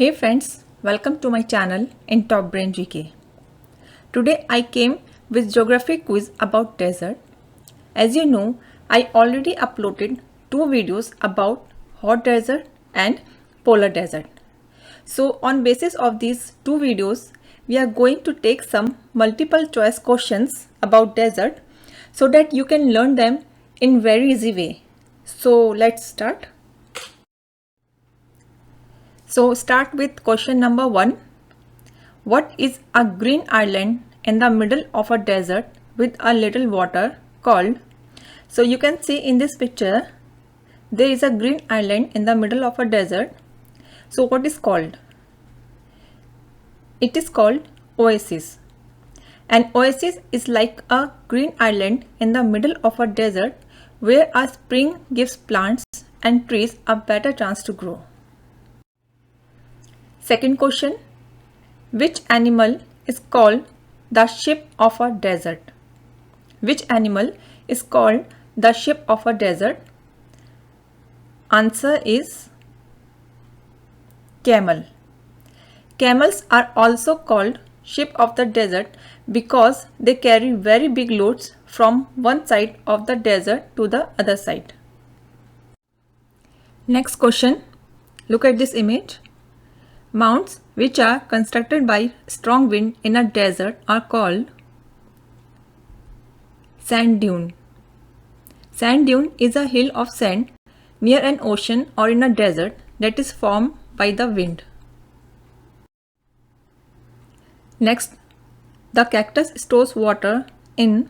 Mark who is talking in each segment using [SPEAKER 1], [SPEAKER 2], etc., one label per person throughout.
[SPEAKER 1] Hey friends, welcome to my channel in Top Brain GK. Today I came with geography quiz about desert. As you know, I already uploaded two videos about hot desert and polar desert. So on basis of these two videos, we are going to take some multiple choice questions about desert so that you can learn them in very easy way. So let's start. So start with question number 1. What is a green island in the middle of a desert with a little water called? So you can see in this picture, there is a green island in the middle of a desert. So what is called? It is called oasis. An oasis is like a green island in the middle of a desert where a spring gives plants and trees a better chance to grow. Second question. Which animal is called the sheep of a desert? Which animal is called the sheep of a desert? Answer is camel. Camels are also called sheep of the desert because they carry very big loads from one side of the desert to the other side. Next question. Look at this image. Mounts which are constructed by strong wind in a desert are called sand dune. Sand dune is a hill of sand near an ocean or in a desert that is formed by the wind. Next, the cactus stores water in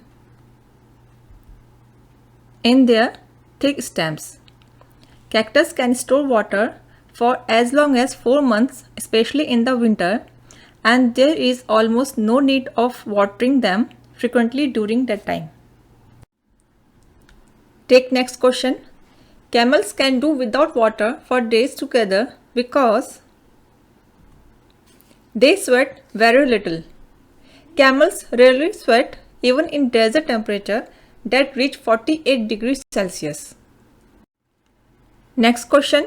[SPEAKER 1] their thick stems. Cactus can store water for as long as 4 months, especially in the winter, and there is almost no need of watering them frequently during that time. Take next question. Camels can do without water for days together because they sweat very little. Camels rarely sweat even in desert temperature that reach 48 degrees Celsius. Next question.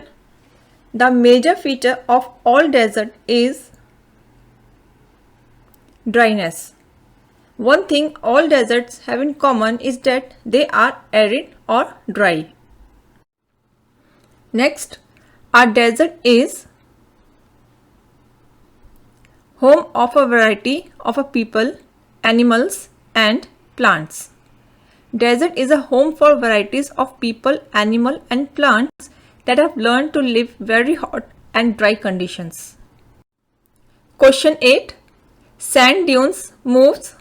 [SPEAKER 1] The major feature of all desert is dryness. One thing all deserts have in common is that they are arid or dry. Next, our desert is home of a variety of people, animals and plants. Desert is a home for varieties of people, animal and plants that have learned to live very hot and dry conditions. Question 8. Sand dunes moves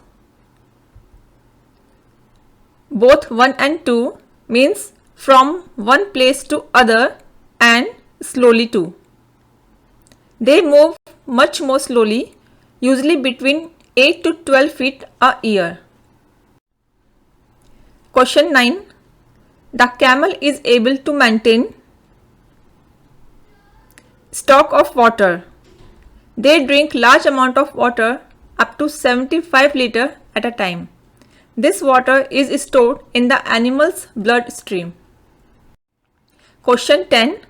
[SPEAKER 1] both 1 and 2 means from one place to other and slowly too. They move much more slowly, usually between 8 to 12 feet a year. Question 9. The camel is able to maintain stock of water. They drink large amount of water up to 75 liters at a time. This water is stored in the animal's bloodstream. Question 10.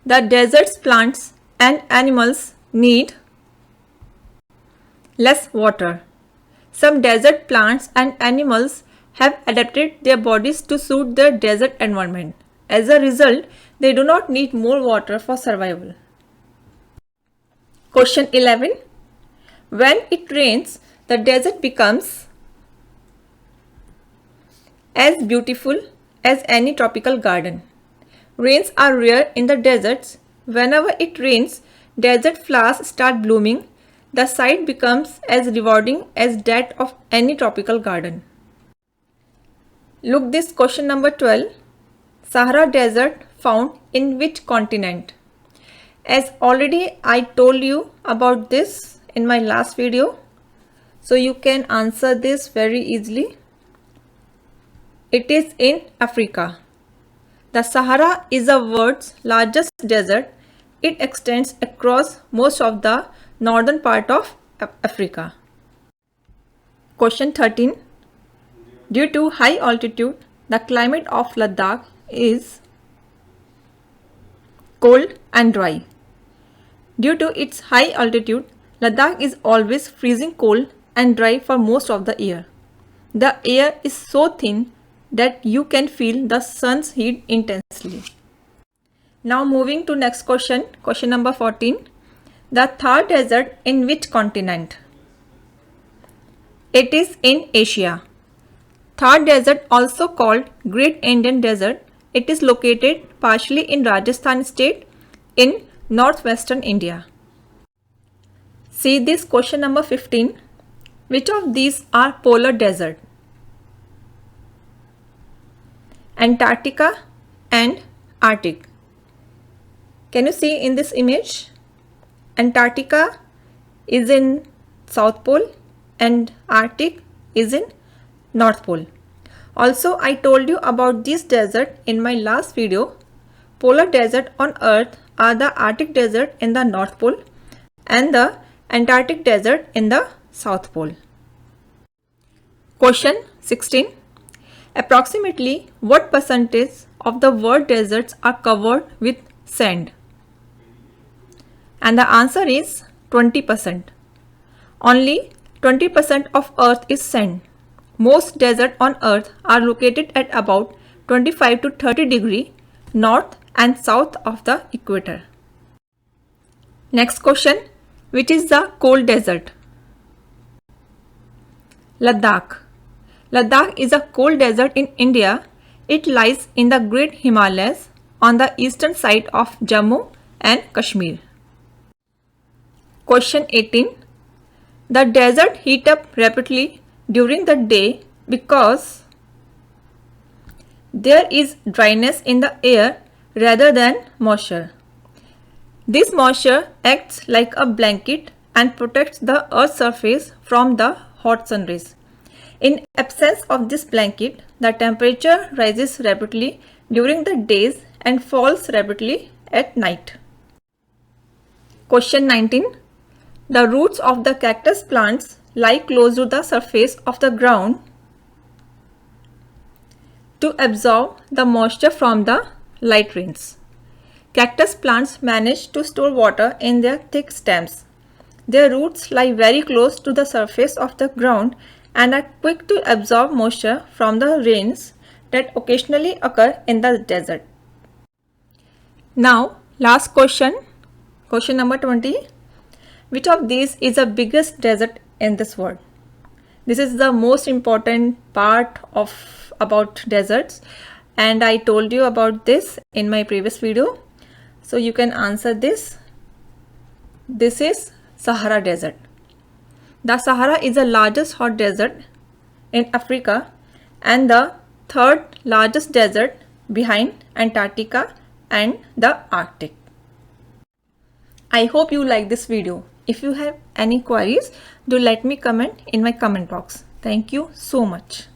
[SPEAKER 1] The desert's plants and animals need less water. Some desert plants and animals have adapted their bodies to suit the desert environment. As a result, they do not need more water for survival. Question 11. When it rains, the desert becomes as beautiful as any tropical garden. Rains are rare in the deserts. Whenever it rains, desert flowers start blooming. The sight becomes as rewarding as that of any tropical garden. Look this question number 12. Sahara Desert found in which continent? As already I told you about this in my last video, so you can answer this very easily. It is in Africa. The Sahara is the world's largest desert. It extends across most of the northern part of Africa. Question 13. Due to high altitude, the climate of Ladakh is cold and dry. Due to its high altitude, Ladakh is always freezing cold and dry for most of the year. The air is so thin that you can feel the sun's heat intensely. Now moving to next question, question number 14. The Thar Desert in which continent? It is in Asia. Thar Desert, also called Great Indian Desert, it is located partially in Rajasthan state in northwestern India. See this question number 15. Which of these are polar desert? Antarctica and Arctic. Can you see in this image? Antarctica is in South Pole and Arctic is in North Pole. Also, I told you about this desert in my last video. Polar desert on Earth are the Arctic desert in the North Pole and the Antarctic desert in the South Pole. Question 16. Approximately what percentage of the world deserts are covered with sand? And the answer is 20%. Only 20% of Earth is sand. Most deserts on Earth are located at about 25 to 30 degrees north and south of the equator. Next question. Which is the cold desert? Ladakh. Ladakh is a cold desert in India. It lies in the Great Himalayas on the eastern side of Jammu and Kashmir. Question 18. The desert heats up rapidly during the day because there is dryness in the air rather than moisture. This moisture acts like a blanket and protects the Earth's surface from the hot sun rays. In absence of this blanket, the temperature rises rapidly during the days and falls rapidly at night. Question 19. The roots of the cactus plants lie close to the surface of the ground to absorb the moisture from the light rains. Cactus plants manage to store water in their thick stems. Their roots lie very close to the surface of the ground and are quick to absorb moisture from the rains that occasionally occur in the desert. Now, last question, question number 20. Which of these is the biggest desert in this world? This is the most important part of about deserts, and I told you about this in my previous video. So you can answer this. This is Sahara Desert. The Sahara is the largest hot desert in Africa and the third largest desert behind Antarctica and the Arctic. I hope you like this video. If you have any queries, do let me comment in my comment box. Thank you so much.